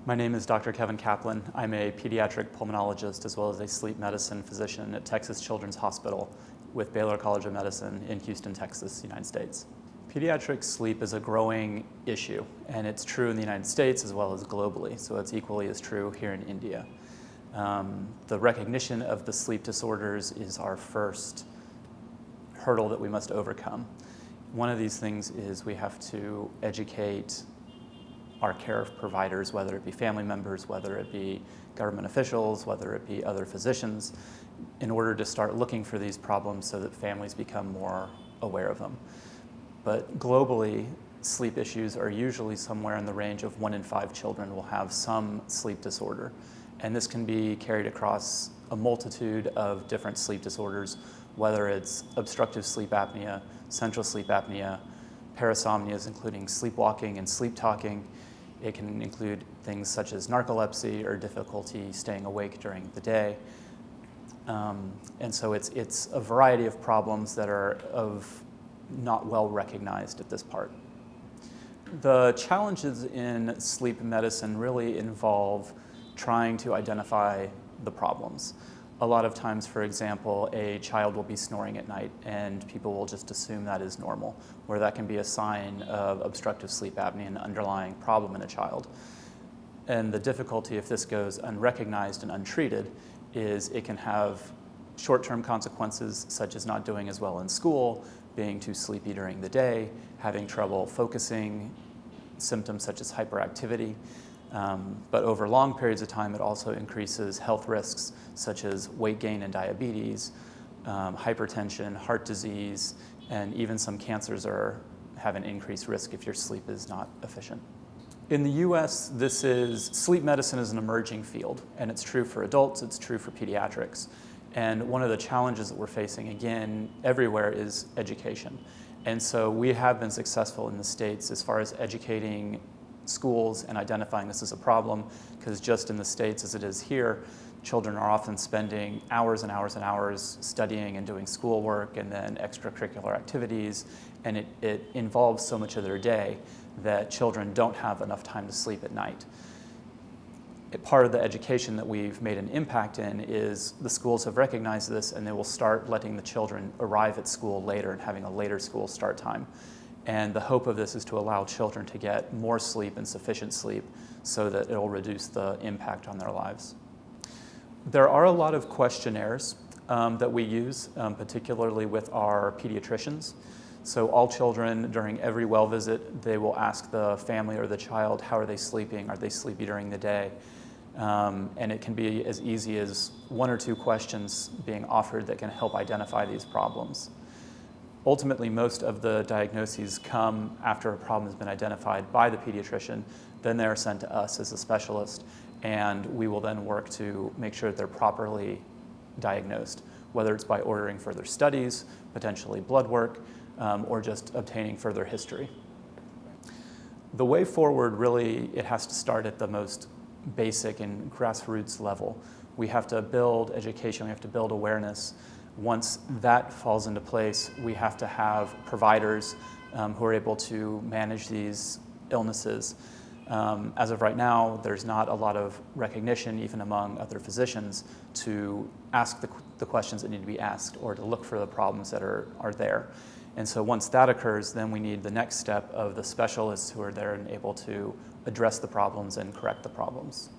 My name is Dr. Kevin Kaplan. I'm a pediatric pulmonologist as well as a sleep medicine physician at Texas Children's Hospital with Baylor College of Medicine in Houston, Texas, United States. Pediatric sleep is a growing issue, and it's true in the United States as well as globally, so it's equally as true here in India. The recognition of the sleep disorders is our first hurdle that we must overcome. One of these things is we have to educate our care providers, whether it be family members, whether it be government officials, whether it be other physicians, in order to start looking for these problems so that families become more aware of them. But globally, sleep issues are usually somewhere in the range of 1 in 5 children will have some sleep disorder. And this can be carried across a multitude of different sleep disorders, whether it's obstructive sleep apnea, central sleep apnea, parasomnias, including sleepwalking and sleep talking. It can include things such as narcolepsy or difficulty staying awake during the day. And so it's a variety of problems that are not well recognized at this part. The challenges in sleep medicine really involve trying to identify the problems. A lot of times, for example, a child will be snoring at night and people will just assume that is normal, where that can be a sign of obstructive sleep apnea, an underlying problem in a child. And the difficulty if this goes unrecognized and untreated is it can have short-term consequences such as not doing as well in school, being too sleepy during the day, having trouble focusing, symptoms such as hyperactivity. But over long periods of time, it also increases health risks such as weight gain and diabetes, hypertension, heart disease, and even some cancers have an increased risk if your sleep is not efficient. In the US, sleep medicine is an emerging field, and it's true for adults, it's true for pediatrics. And one of the challenges that we're facing, again, everywhere is education. And so we have been successful in the States as far as educating schools and identifying this as a problem, because just in the States as it is here, children are often spending hours and hours and hours studying and doing schoolwork and then extracurricular activities, and it involves so much of their day that children don't have enough time to sleep at night. Part of the education that we've made an impact in is the schools have recognized this and they will start letting the children arrive at school later and having a later school start time. And the hope of this is to allow children to get more sleep and sufficient sleep so that it'll reduce the impact on their lives. There are a lot of questionnaires that we use, particularly with our pediatricians. So all children, during every well visit, they will ask the family or the child, how are they sleeping? Are they sleepy during the day? And it can be as easy as 1 or 2 questions being offered that can help identify these problems. Ultimately, most of the diagnoses come after a problem has been identified by the pediatrician. Then they're sent to us as a specialist, and we will then work to make sure that they're properly diagnosed, whether it's by ordering further studies, potentially blood work, or just obtaining further history. The way forward, really, it has to start at the most basic and grassroots level. We have to build education, we have to build awareness. Once that falls into place, we have to have providers who are able to manage these illnesses. As of right now, there's not a lot of recognition, even among other physicians, to ask the questions that need to be asked or to look for the problems that are there. And so once that occurs, then we need the next step of the specialists who are there and able to address the problems and correct the problems.